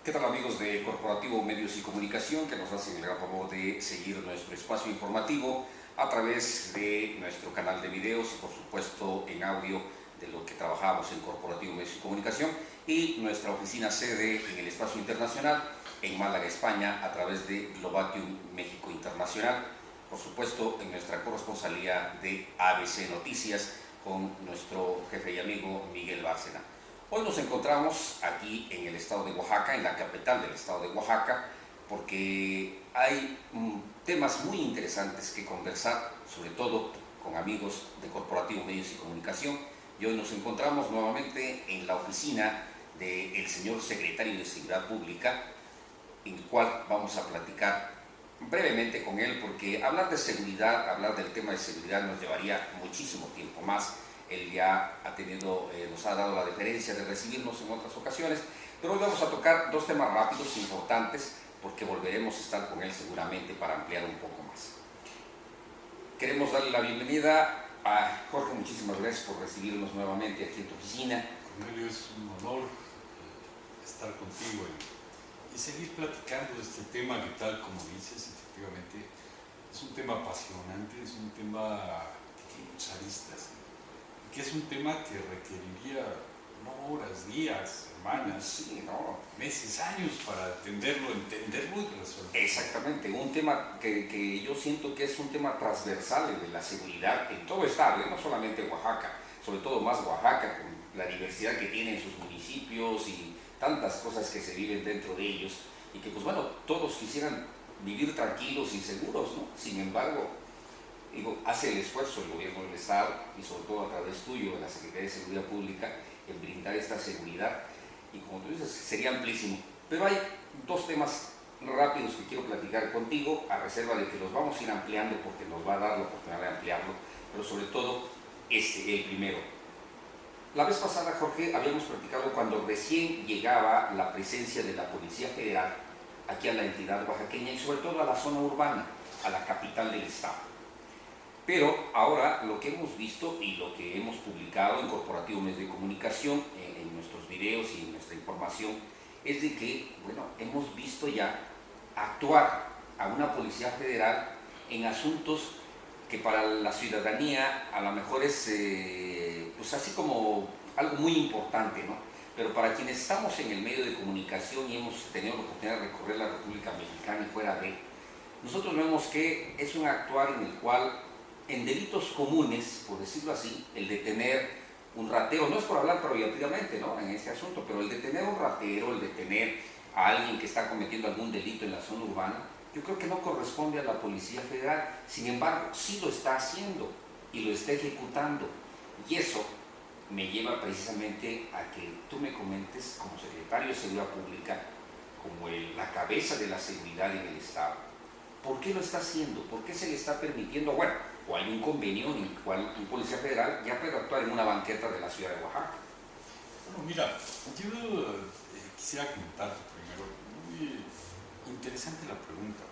¿Qué tal, amigos de Corporativo Medios y Comunicación, que nos hacen el gran favor de seguir nuestro espacio informativo a través de nuestro canal de videos y por supuesto en audio de lo que trabajamos en Corporativo Medios y Comunicación, y nuestra oficina sede en el espacio internacional en Málaga, España, a través de Globatium México Internacional, por supuesto en nuestra corresponsalía de ABC Noticias con nuestro jefe y amigo Miguel Bárcena. Hoy nos encontramos aquí en el estado de Oaxaca, en la capital del estado de Oaxaca, porque hay temas muy interesantes que conversar, sobre todo con amigos de Corporativo Medios y Comunicación. Y hoy nos encontramos nuevamente en la oficina del señor secretario de Seguridad Pública, en el cual vamos a platicar brevemente con él, porque hablar de seguridad, hablar del tema de seguridad nos llevaría muchísimo tiempo más. Él ya nos ha dado la deferencia de recibirnos en otras ocasiones, pero hoy vamos a tocar dos temas rápidos, importantes, porque volveremos a estar con él seguramente para ampliar un poco más. Queremos darle la bienvenida a Jorge. Muchísimas gracias por recibirnos nuevamente aquí en tu oficina. Cornelio, es un honor estar contigo y seguir platicando de este tema que, tal como dices, efectivamente es un tema apasionante, es un tema que tiene muchas aristas, que es un tema que requeriría no horas, días, semanas, sí, no, meses, años para entenderlo y resolverlo. Exactamente, un tema que yo siento que es un tema transversal de la seguridad en todo estado, no solamente en Oaxaca, sobre todo más Oaxaca, con la diversidad que tiene en sus municipios y tantas cosas que se viven dentro de ellos, y que pues bueno, todos quisieran vivir tranquilos y seguros, ¿no? Sin embargo, hace el esfuerzo el gobierno del estado y sobre todo a través tuyo, de la Secretaría de Seguridad Pública, en brindar esta seguridad, y como tú dices, sería amplísimo. Pero hay dos temas rápidos que quiero platicar contigo, a reserva de que los vamos a ir ampliando porque nos va a dar la oportunidad de ampliarlo, pero sobre todo el primero. La vez pasada, Jorge, habíamos platicado cuando recién llegaba la presencia de la Policía Federal aquí a la entidad oaxaqueña y sobre todo a la zona urbana, a la capital del estado. Pero ahora lo que hemos visto y lo que hemos publicado en Corporativo Medios de Comunicación, en nuestros videos y en nuestra información, es de que, bueno, hemos visto ya actuar a una Policía Federal en asuntos que para la ciudadanía a lo mejor es pues así como algo muy importante, ¿no? Pero para quienes estamos en el medio de comunicación y hemos tenido la oportunidad de recorrer la República Mexicana y fuera de, nosotros vemos que es un actuar en el cual, en delitos comunes, por decirlo así, el detener un ratero, no es por hablar prohibitivamente, ¿no?, en este asunto, pero el detener un ratero, el detener a alguien que está cometiendo algún delito en la zona urbana, yo creo que no corresponde a la Policía Federal. Sin embargo, sí lo está haciendo y lo está ejecutando. Y eso me lleva precisamente a que tú me comentes, como secretario de Seguridad Pública, como la cabeza de la seguridad en el Estado, ¿por qué lo está haciendo? ¿Por qué se le está permitiendo? Bueno, o hay un convenio en el cual un policía federal ya puede actuar en una banqueta de la ciudad de Oaxaca. Bueno, mira, yo quisiera comentarte primero, muy interesante la pregunta.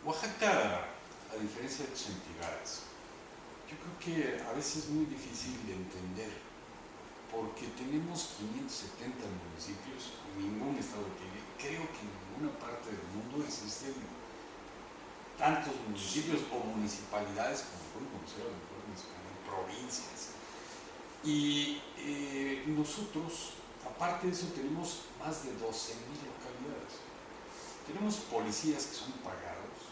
Oaxaca, a diferencia de tus entidades, yo creo que a veces es muy difícil de entender, porque tenemos 570 municipios, ningún estado tiene, creo que en ninguna parte del mundo existen tantos municipios o municipalidades como pueden conocer a lo mejor en España, provincias. Y nosotros, aparte de eso, tenemos más de 12,000 localidades. Tenemos policías que son pagados,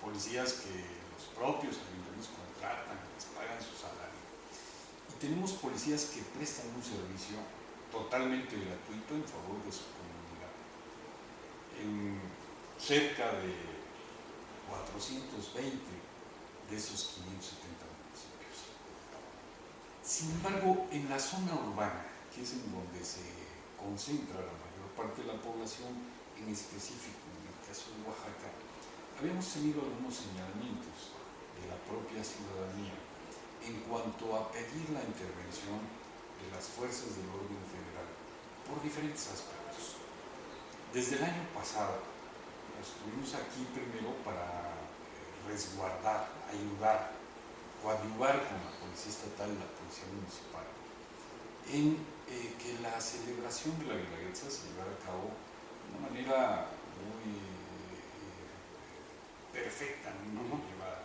policías que los propios ayuntamientos contratan, les pagan su salario. Y tenemos policías que prestan un servicio totalmente gratuito en favor de su comunidad. En cerca de 420 de esos 570 municipios. Sin embargo, en la zona urbana, que es en donde se concentra la mayor parte de la población, en específico en el caso de Oaxaca, habíamos tenido algunos señalamientos de la propia ciudadanía en cuanto a pedir la intervención de las fuerzas del orden federal por diferentes aspectos. Desde el año pasado, estuvimos aquí primero para resguardar, ayudar, coadyuvar con la Policía Estatal y la Policía Municipal en que la celebración de la Guelaguetza se llevara a cabo de una manera muy perfecta, muy llevada,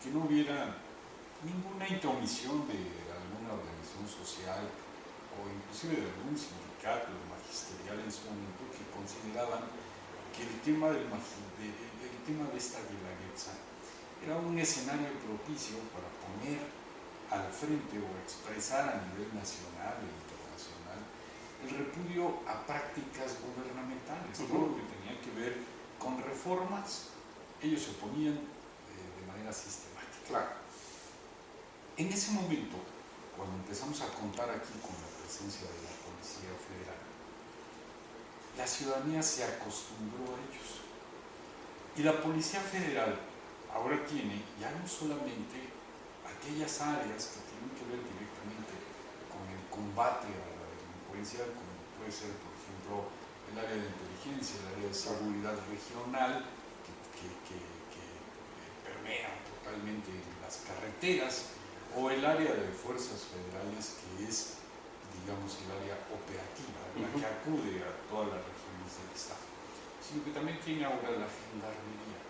que no hubiera ninguna intromisión de alguna organización social o inclusive de algún sindicato magisterial en su momento que consideraban que el tema de esta Guelaguetza era un escenario propicio para poner al frente o expresar a nivel nacional e internacional el repudio a prácticas gubernamentales, todo lo que tenía que ver con reformas, ellos se oponían de manera sistemática. Claro. En ese momento, cuando empezamos a contar aquí con la presencia de la Policía Federal, la ciudadanía se acostumbró a ellos. Y la Policía Federal ahora tiene ya no solamente aquellas áreas que tienen que ver directamente con el combate a la delincuencia, como puede ser, por ejemplo, el área de inteligencia, el área de seguridad regional, que permea totalmente las carreteras, o el área de fuerzas federales, que es, digamos, el área operativa, la que acude a todas las regiones del Estado, sino que también tiene ahora la gendarmería.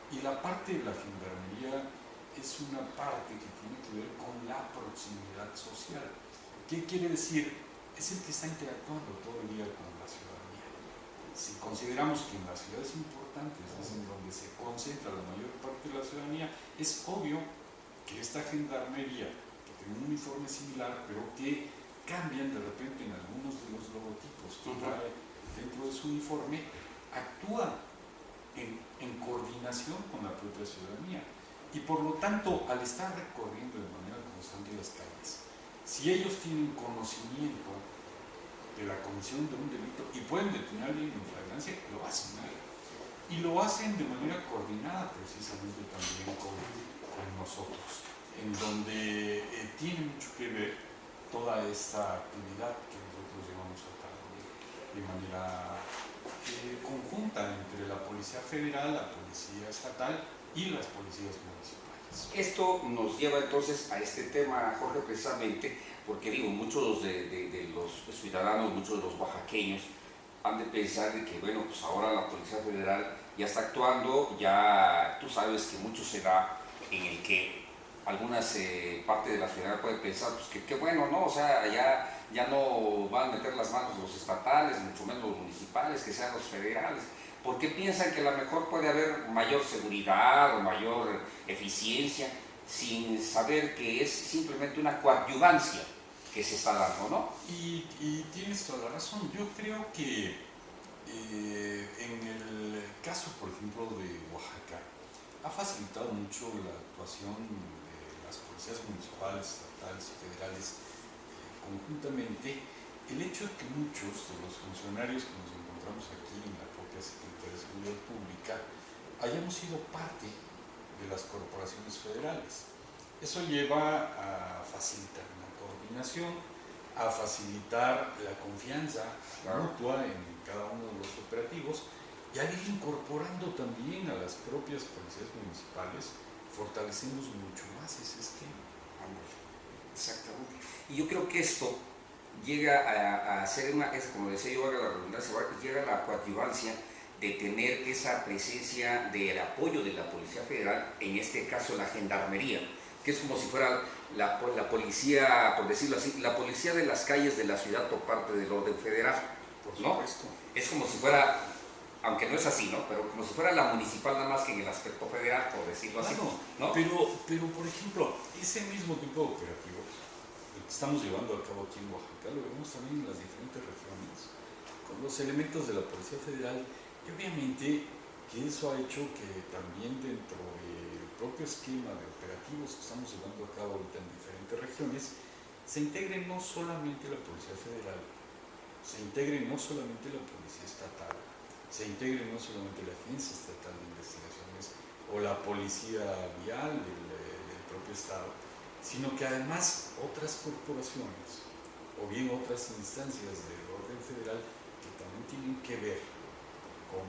Y la parte de la gendarmería es una parte que tiene que ver con la proximidad social. ¿Qué quiere decir? Es el que está interactuando todo el día con la ciudadanía. Si consideramos que en las ciudades importantes es en donde se concentra la mayor parte de la ciudadanía, es obvio que esta gendarmería, que tiene un uniforme similar, pero que cambian de repente en algunos de los logotipos que trae dentro de su uniforme, actúa en coordinación con la propia ciudadanía. Y por lo tanto, al estar recorriendo de manera constante las calles, si ellos tienen conocimiento de la comisión de un delito y pueden detener a alguien en flagrancia, lo hacen. Y lo hacen de manera coordinada precisamente también con nosotros, en donde tiene mucho que ver toda esta actividad que nosotros llevamos a cabo de manera conjunta entre la Policía Federal, la Policía Estatal y las policías municipales. Esto nos lleva entonces a este tema, Jorge, precisamente porque digo, muchos de los ciudadanos, muchos de los oaxaqueños han de pensar de que, bueno, pues ahora la Policía Federal ya está actuando, ya tú sabes que mucho se da en el que algunas partes de la ciudad pueden pensar, pues que qué bueno, ¿no? O sea, ya no van a meter las manos los estatales, mucho menos los municipales, que sean los federales. ¿Por qué piensan que a lo mejor puede haber mayor seguridad o mayor eficiencia sin saber que es simplemente una coadyuvancia que se está dando, ¿no? Y tienes toda la razón. Yo creo que en el caso, por ejemplo, de Oaxaca, ha facilitado mucho la actuación de las policías municipales, estatales y federales conjuntamente el hecho de que muchos de los funcionarios que nos encontramos aquí en la propia Secretaría de Seguridad Pública hayamos sido parte de las corporaciones federales. Eso lleva a facilitar la coordinación, a facilitar la confianza mutua en cada uno de los operativos y a ir incorporando también a las propias policías municipales, fortalecemos mucho más ese esquema. Exactamente. Y yo creo que esto llega a ser como decía yo, ahora la redundancia, llega a la coadyuvancia de tener esa presencia del apoyo de la Policía Federal, en este caso la Gendarmería, que es como si fuera la policía, por decirlo así, la policía de las calles de la ciudad por parte del orden federal, ¿no? Es como si fuera, aunque no es así, ¿no? Pero como si fuera la municipal nada más que en el aspecto federal, por decirlo así, ¿no? Pero por ejemplo, ese mismo tipo de operativos que estamos llevando a cabo aquí en Oaxaca, lo vemos también en las diferentes regiones, con los elementos de la Policía Federal, y obviamente que eso ha hecho que también dentro del propio esquema de operativos que estamos llevando a cabo ahorita en diferentes regiones, se integre no solamente la Policía Federal, se integre no solamente la Policía Estatal, se integre no solamente la Agencia Estatal de Investigaciones o la Policía Vial del propio Estado, sino que además otras corporaciones o bien otras instancias del orden federal que también tienen que ver con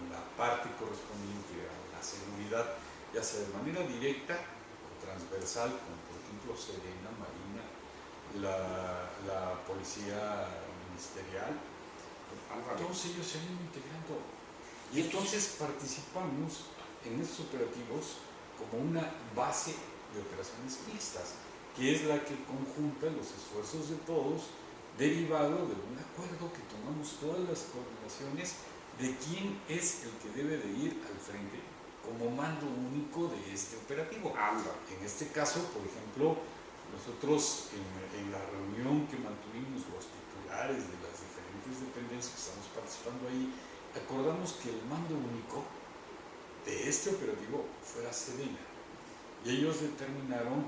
la parte correspondiente a la seguridad, ya sea de manera directa o transversal, como por ejemplo Serena, Marina, la policía ministerial, Ándale. todos ellos se han ido integrando. Y Y entonces participamos en estos operativos como una base de operaciones mixtas, que es la que conjunta los esfuerzos de todos, derivado de un acuerdo que tomamos todas las coordinaciones de quién es el que debe de ir al frente como mando único de este operativo. Ándale. En este caso, por ejemplo, nosotros en la reunión que mantuvimos los titulares de las diferentes dependencias que estamos participando ahí, acordamos que el mando único de este operativo fuera Sedena. Y ellos determinaron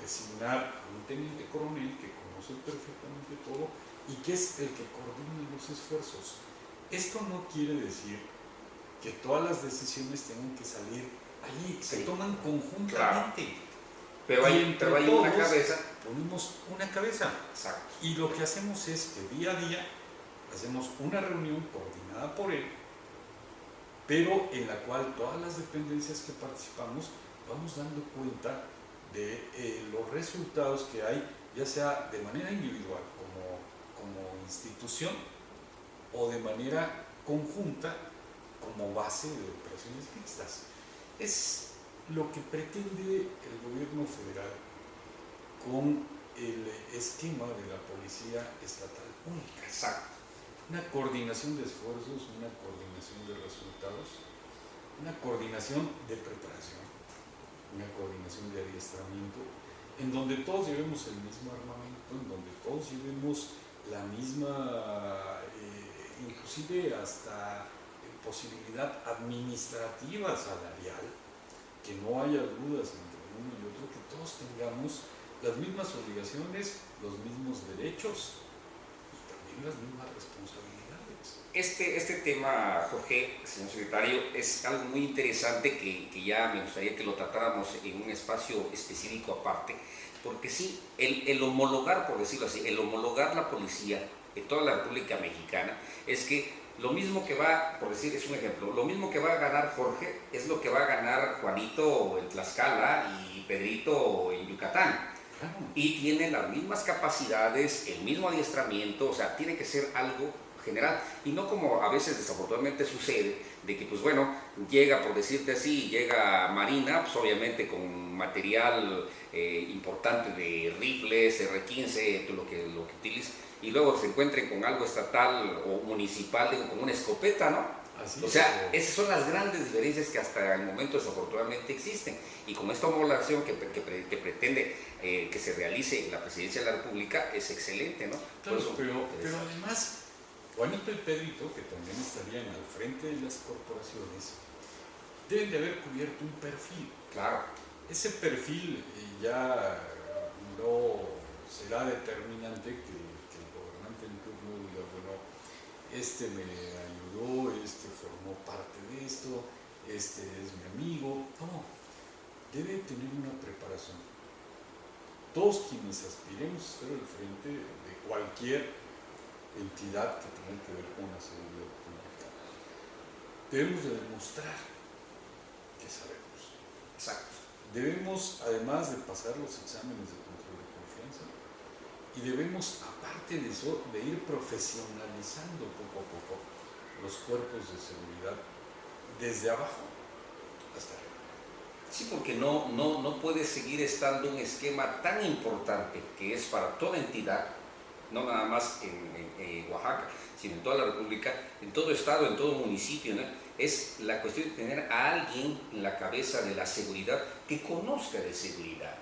designar a un teniente coronel que conoce perfectamente todo y que es el que coordina los esfuerzos. Esto no quiere decir que todas las decisiones tengan que salir allí, se toman conjuntamente. Claro. Pero hay una cabeza. Ponemos una cabeza. Exacto. Y lo que hacemos es que día a día hacemos una reunión coordinada por él, pero en la cual todas las dependencias que participamos vamos dando cuenta de los resultados que hay, ya sea de manera individual como institución o de manera conjunta como base de operaciones mixtas. Es lo que pretende el gobierno federal con el esquema de la Policía Estatal Única. Exacto. Una coordinación de esfuerzos, una coordinación de resultados, una coordinación de preparación, una coordinación de adiestramiento, en donde todos llevemos el mismo armamento, en donde todos llevemos la misma, inclusive hasta posibilidad administrativa salarial, que no haya dudas entre uno y otro, que todos tengamos las mismas obligaciones, los mismos derechos y también las mismas responsabilidades. Este tema, Jorge, señor secretario, es algo muy interesante que ya me gustaría que lo tratáramos en un espacio específico aparte, porque sí, el homologar, por decirlo así, el homologar la policía en toda la República Mexicana, es que lo mismo que va, por decir, es un ejemplo, lo mismo que va a ganar Jorge es lo que va a ganar Juanito en Tlaxcala y Pedrito en Yucatán. Y tiene las mismas capacidades, el mismo adiestramiento, o sea, tiene que ser algo general y no como a veces desafortunadamente sucede, de que pues bueno, llega, por decirte así, llega Marina, pues obviamente con material importante de rifles, R15, lo que utiliza, y luego se encuentren con algo estatal o municipal, digo, con una escopeta, ¿no? Así O sea, esas son las grandes diferencias que hasta el momento desafortunadamente existen. Y con esta homologación que pretende que se realice en la Presidencia de la República es excelente, ¿no? Claro, pero además, Juanito y Pedrito, que también estarían al frente de las corporaciones, deben de haber cubierto un perfil. Claro. Ese perfil ya no será determinante que el gobernante en turno diga, bueno, este me ayudó, este formó parte de esto, este es mi amigo. No, debe tener una preparación. Todos quienes aspiremos a estar al frente de cualquier entidad que tenga que ver con la seguridad pública, debemos de demostrar que sabemos. Exacto. Debemos, además de pasar los exámenes de control de confianza, y debemos, aparte de eso, de ir profesionalizando poco a poco los cuerpos de seguridad desde abajo hasta arriba. Sí, porque no puede seguir estando un esquema tan importante que es para toda entidad, no nada más en Oaxaca, sino en toda la República, en todo estado, en todo municipio, ¿no? Es la cuestión de tener a alguien en la cabeza de la seguridad que conozca de seguridad,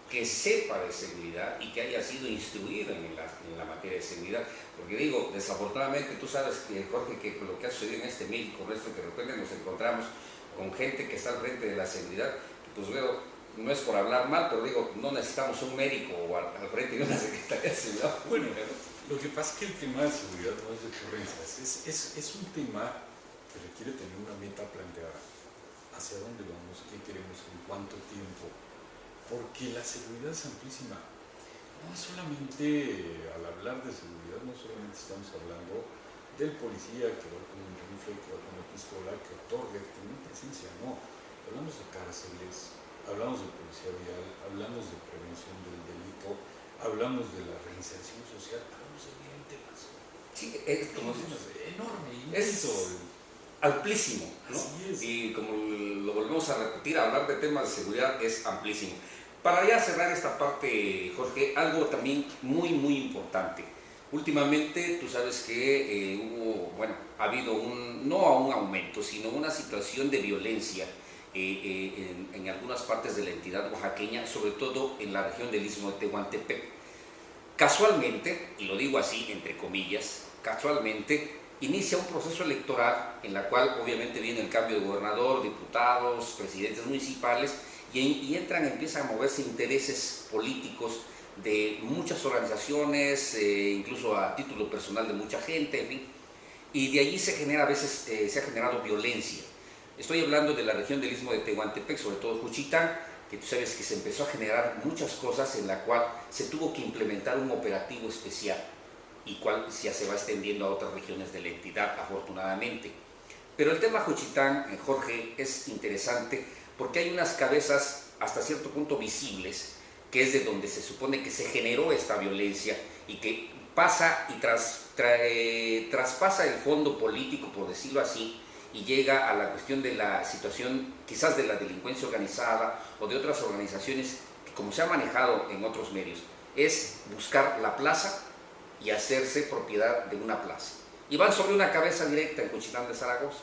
que sepa de seguridad y que haya sido instruido en la materia de seguridad. Porque digo, desafortunadamente tú sabes, Jorge, que lo que ha sucedido en este México nuestro, que de repente nos encontramos con gente que está al frente de la seguridad, que pues veo, no es por hablar mal, pero digo, no necesitamos un médico al frente de una secretaría de seguridad. Bueno, lo que pasa es que el tema de seguridad no es de ocurrencias, es un tema que requiere tener una meta planteada, hacia dónde vamos, qué queremos, en cuánto tiempo, porque la seguridad es amplísima. No es solamente, al hablar de seguridad, no solamente estamos hablando del policía que va con un rifle, que va con una pistola, que otorga, que tiene presencia, no. Hablamos de cárceles, hablamos de policía vial, hablamos de prevención del delito, hablamos de la reinserción social, hablamos de 1000 temas. Sí, es como Enorme, es inmenso. amplísimo, ¿no? Así es. Y como lo volvemos a repetir, hablar de temas de seguridad es amplísimo. Para ya cerrar esta parte, Jorge, algo también muy, muy importante. Últimamente, tú sabes que ha habido no un aumento, sino una situación de violencia en algunas partes de la entidad oaxaqueña, sobre todo en la región del Istmo de Tehuantepec. Casualmente, y lo digo así entre comillas, casualmente inicia un proceso electoral en la cual obviamente viene el cambio de gobernador, diputados, presidentes municipales empiezan a moverse intereses políticos de muchas organizaciones, incluso a título personal de mucha gente, en fin, y de allí se genera a veces, se ha generado violencia. Estoy hablando de la región del Istmo de Tehuantepec, sobre todo Juchitán, que tú sabes que se empezó a generar muchas cosas en la cual se tuvo que implementar un operativo especial y cual ya se va extendiendo a otras regiones de la entidad, afortunadamente. Pero el tema Juchitán, Jorge, es interesante porque hay unas cabezas hasta cierto punto visibles, que es de donde se supone que se generó esta violencia y que pasa y traspasa el fondo político, por decirlo así, y llega a la cuestión de la situación quizás de la delincuencia organizada o de otras organizaciones que, como se ha manejado en otros medios, es buscar la plaza y hacerse propiedad de una plaza. Y van sobre una cabeza directa en Juchitán de Zaragoza.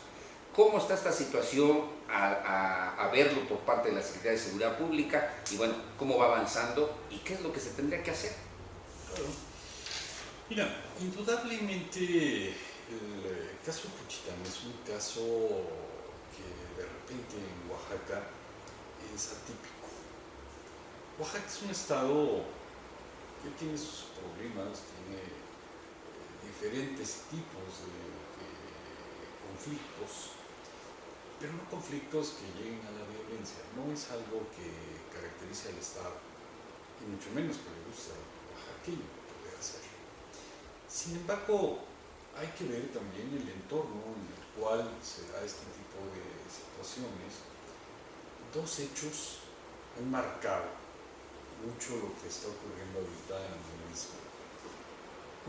¿Cómo está esta situación a verlo por parte de la Secretaría de Seguridad Pública? Y bueno, ¿cómo va avanzando? ¿Y qué es lo que se tendría que hacer? Claro. Mira, indudablemente el caso de Juchitán es un caso que de repente en Oaxaca es atípico. Oaxaca es un estado que tiene sus problemas, tiene diferentes tipos de conflictos, pero no conflictos que lleguen a la violencia. No es algo que caracteriza al Estado, y mucho menos que le gusta al oaxaqueño poder hacerlo. Sin embargo, hay que ver también el entorno en el cual se da este tipo de situaciones. Dos hechos han marcado mucho lo que está ocurriendo ahorita en el mismo.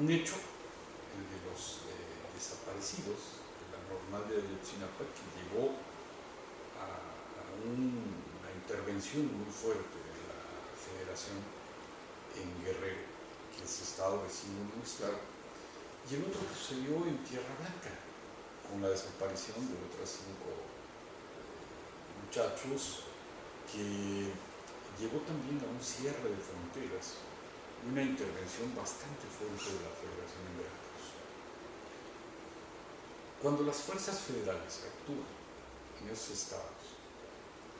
Un hecho, el de los desaparecidos, de la normal de Ayotzinapa, que llevó a una intervención muy fuerte de la Federación en Guerrero, que es estado vecino nuestro. Y el otro que sucedió en Tierra Blanca, con la desaparición de otras 5 muchachos, que llevó también a un cierre de fronteras y una intervención bastante fuerte de la Federación en Veracruz. Cuando las fuerzas federales actúan en esos estados,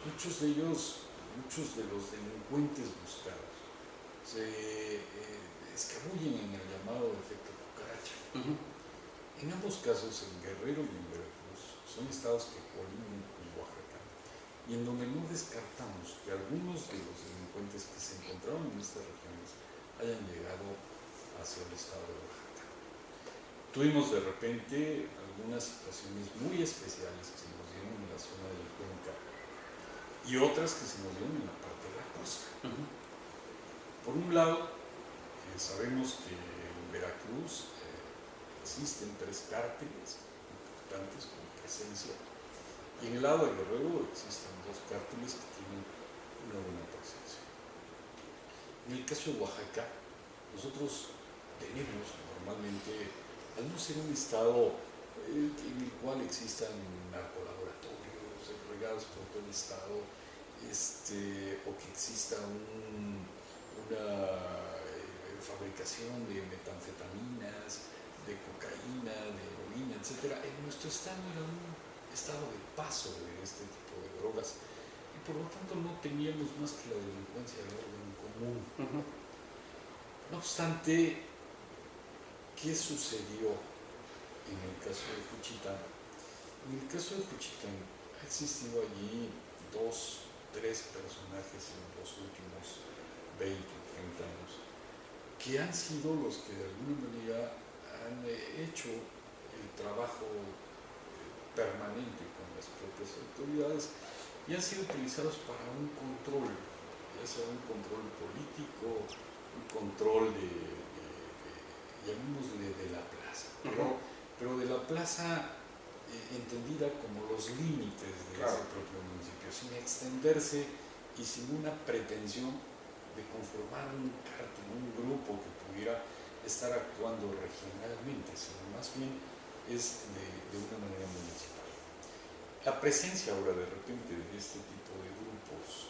muchos de los delincuentes buscados se escabullen en el llamado efecto cucaracha. En ambos casos, en Guerrero y en Veracruz, son estados que colindan con Oaxaca, y en donde no descartamos que algunos de los delincuentes que se encontraban en estas regiones hayan llegado hacia el estado de Oaxaca. Tuvimos de repente algunas situaciones muy especiales que se nos dieron en la zona del Cuenca y otras que se nos dieron en la parte de la costa. Por un lado, sabemos que en Veracruz existen 3 cárteles importantes con presencia, y en el lado de Guerrero existen 2 cárteles que tienen una buena presencia. En el caso de Oaxaca, nosotros tenemos normalmente, al no ser un estado en el cual existan narcolaboratorios regados por todo el estado, o que exista una fabricación de metanfetaminas, de cocaína, de heroína, etc. En nuestro estado era un estado de paso de este tipo de drogas, y por lo tanto no teníamos más que la delincuencia de orden común. No obstante, ¿qué sucedió en el caso de Juchitán? En el caso de Juchitán ha existido allí 2, 3 personajes en los últimos 20, 30 años que han sido los que de alguna manera han hecho el trabajo permanente con las propias autoridades y han sido utilizados para un control, ya sea un control político, control llamémosle de la plaza, pero de la plaza entendida como los límites de ese propio municipio, sin extenderse y sin una pretensión de conformar un cártel, un grupo que pudiera estar actuando regionalmente, sino más bien es de una manera municipal. La presencia ahora de repente de este tipo de grupos,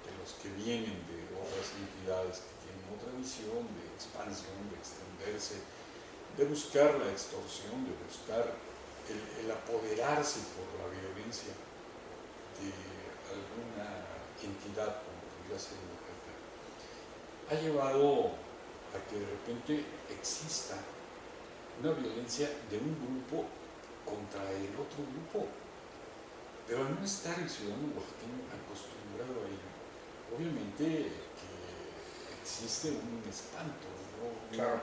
de los que vienen de otras entidades que tienen otra visión de expansión, de extenderse, de buscar la extorsión, de buscar el apoderarse por la violencia de alguna entidad como podría ser Oaxaca, ha llevado a que de repente exista una violencia de un grupo contra el otro grupo. Pero al no estar el ciudadano oaxaqueño acostumbrado a ello, obviamente que existe un espanto, ¿no?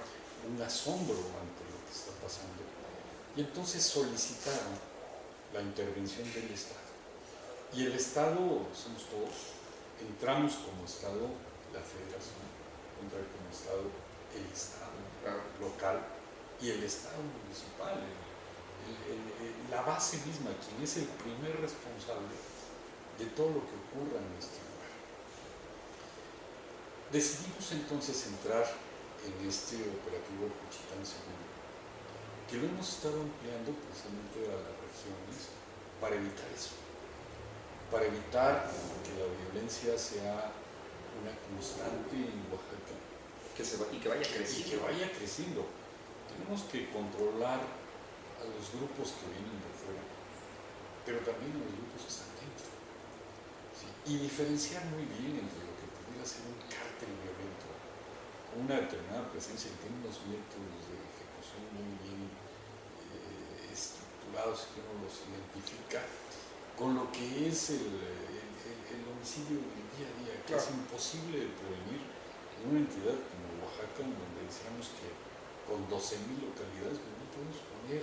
un asombro ante lo que está pasando. Y entonces solicitaron la intervención del Estado. Y el Estado, somos todos, entramos como Estado, la Federación, entra como Estado el Estado local y el Estado municipal, la base misma, quien es el primer responsable de todo lo que ocurra en este lugar. Decidimos entonces entrar en este operativo Juchitán Seguro, que lo hemos estado ampliando precisamente a las regiones para evitar eso, para evitar que la violencia sea una constante en Oaxaca y que vaya creciendo. Y que vaya creciendo. Tenemos que controlar a los grupos que vienen de fuera, pero también a los grupos que están dentro. ¿Sí? Y diferenciar muy bien entre lo que pudiera ser un cártel violento, con una determinada presencia que tiene unos métodos de ejecución muy bien estructurados que uno los identifica, con lo que es el homicidio del día a día, que es imposible de prevenir en una entidad como Oaxaca, en donde decíamos que con 12,000 localidades pues no podemos poner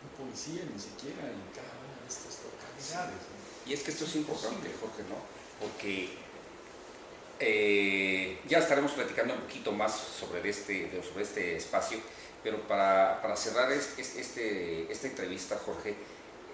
un policía ni siquiera en cada una de estas localidades. ¿No? Y es que esto es importante, Jorge, ¿no? Porque ya estaremos platicando un poquito más sobre este espacio, pero para cerrar esta entrevista, Jorge,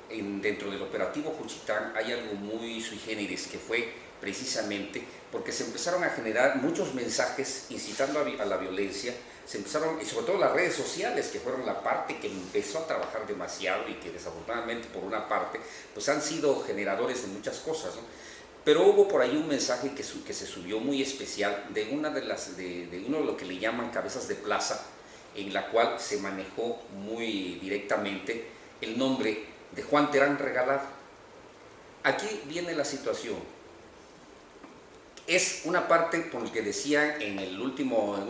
dentro del operativo Juchitán hay algo muy sui generis, que fue precisamente porque se empezaron a generar muchos mensajes incitando a la violencia, se empezaron, y sobre todo las redes sociales, que fueron la parte que empezó a trabajar demasiado y que desafortunadamente por una parte pues han sido generadores de muchas cosas, ¿no? Pero hubo por ahí un mensaje que se subió muy especial de uno de lo que le llaman cabezas de plaza, en la cual se manejó muy directamente el nombre de Juan Terán Regalado. Aquí viene la situación. Es una parte por lo que decían en un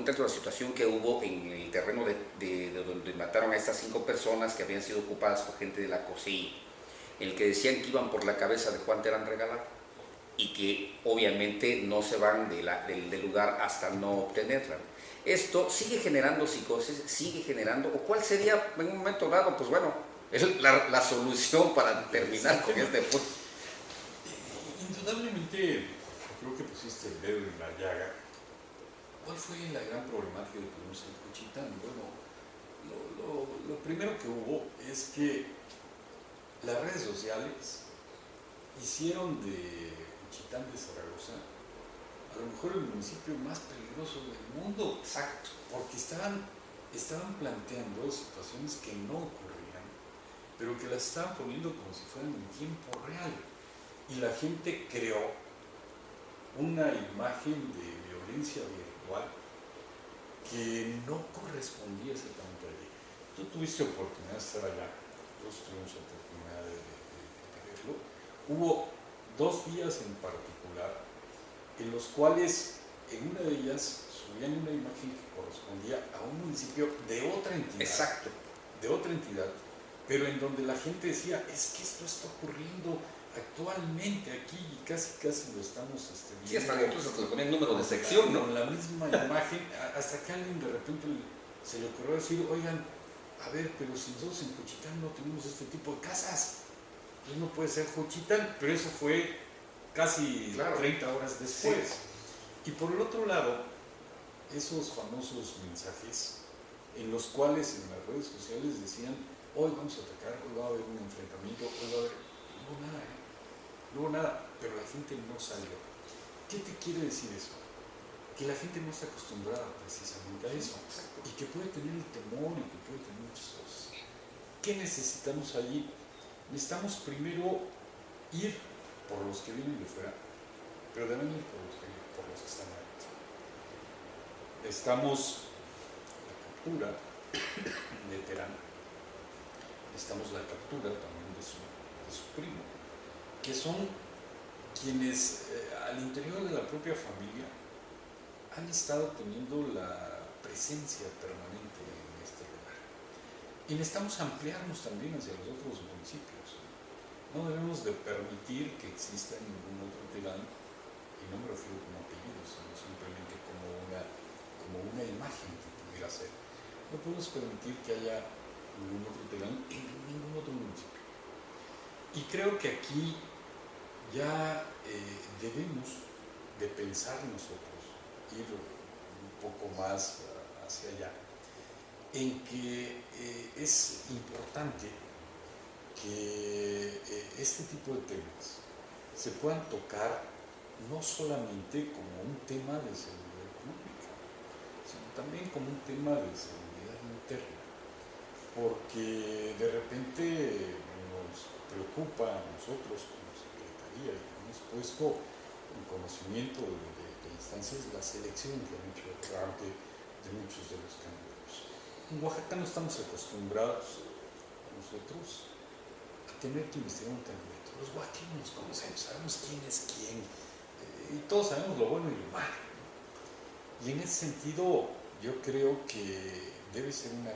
tanto de la situación que hubo en el terreno de donde mataron a estas 5 personas que habían sido ocupadas por gente de la COSEI, en el que decían que iban por la cabeza de Juan Terán Regalado y que obviamente no se van del lugar hasta no obtenerla. Esto sigue generando psicosis, sigue generando, o cuál sería en un momento dado, pues bueno, es la solución para terminar con este punto. Indudablemente, creo que pusiste el dedo en la llaga. ¿Cuál fue la gran problemática que tuvimos en Juchitán? Bueno, lo primero que hubo es que las redes sociales hicieron de Juchitán de Zaragoza a lo mejor el municipio más peligroso del mundo. Exacto. Porque estaban planteando situaciones que no ocurrían, pero que las estaban poniendo como si fueran en tiempo real. Y la gente creó una imagen de violencia virtual que no correspondía exactamente allí. Tú tuviste oportunidad de estar allá, todos tuvimos oportunidad de verlo. Hubo 2 días en particular en los cuales en una de ellas subían una imagen que correspondía a un municipio de otra entidad. Exacto. De otra entidad, pero en donde la gente decía, es que esto está ocurriendo actualmente aquí y casi lo estamos viendo. Sí, hasta incluso te le ponían número de sección, ¿no? Con la misma imagen, hasta que alguien de repente se le ocurrió decir, oigan, a ver, pero si nosotros en Juchitán no tenemos este tipo de casas, pues no puede ser Juchitán, pero eso fue casi 30 horas después. Sí. Y por el otro lado, esos famosos mensajes en los cuales en las redes sociales decían, hoy vamos a atacar, hoy va a haber un enfrentamiento, hoy va a haber... No hubo nada, ¿eh? No hubo nada, pero la gente no salió. ¿Qué te quiere decir eso? Que la gente no está acostumbrada precisamente a eso y que puede tener el temor y que puede tener muchas cosas. ¿Qué necesitamos allí? Necesitamos primero ir por los que vienen de fuera, pero también ir por los que están adentro. Necesitamos la captura de Terán, necesitamos la captura también de su primo, que son quienes al interior de la propia familia han estado teniendo la presencia permanente en este lugar. Y necesitamos ampliarnos también hacia los otros municipios. No debemos de permitir que exista ningún otro Terán, y no me refiero como apellido, sino simplemente como una imagen que pudiera ser. No podemos permitir que haya ningún otro Terán en ningún otro municipio. Y creo que aquí ya debemos de pensar nosotros, ir un poco más hacia allá, en que es importante que este tipo de temas se puedan tocar no solamente como un tema de seguridad pública, sino también como un tema de seguridad interna, porque de repente nos preocupa a nosotros como Secretaría y hemos puesto en conocimiento de instancias la selección que han hecho de muchos de los candidatos. En Oaxaca no estamos acostumbrados nosotros a tener que investigar un candidato. Los oaxaqueños nos conocemos, sabemos quién es quién, y todos sabemos lo bueno y lo malo. Y en ese sentido yo creo que debe ser una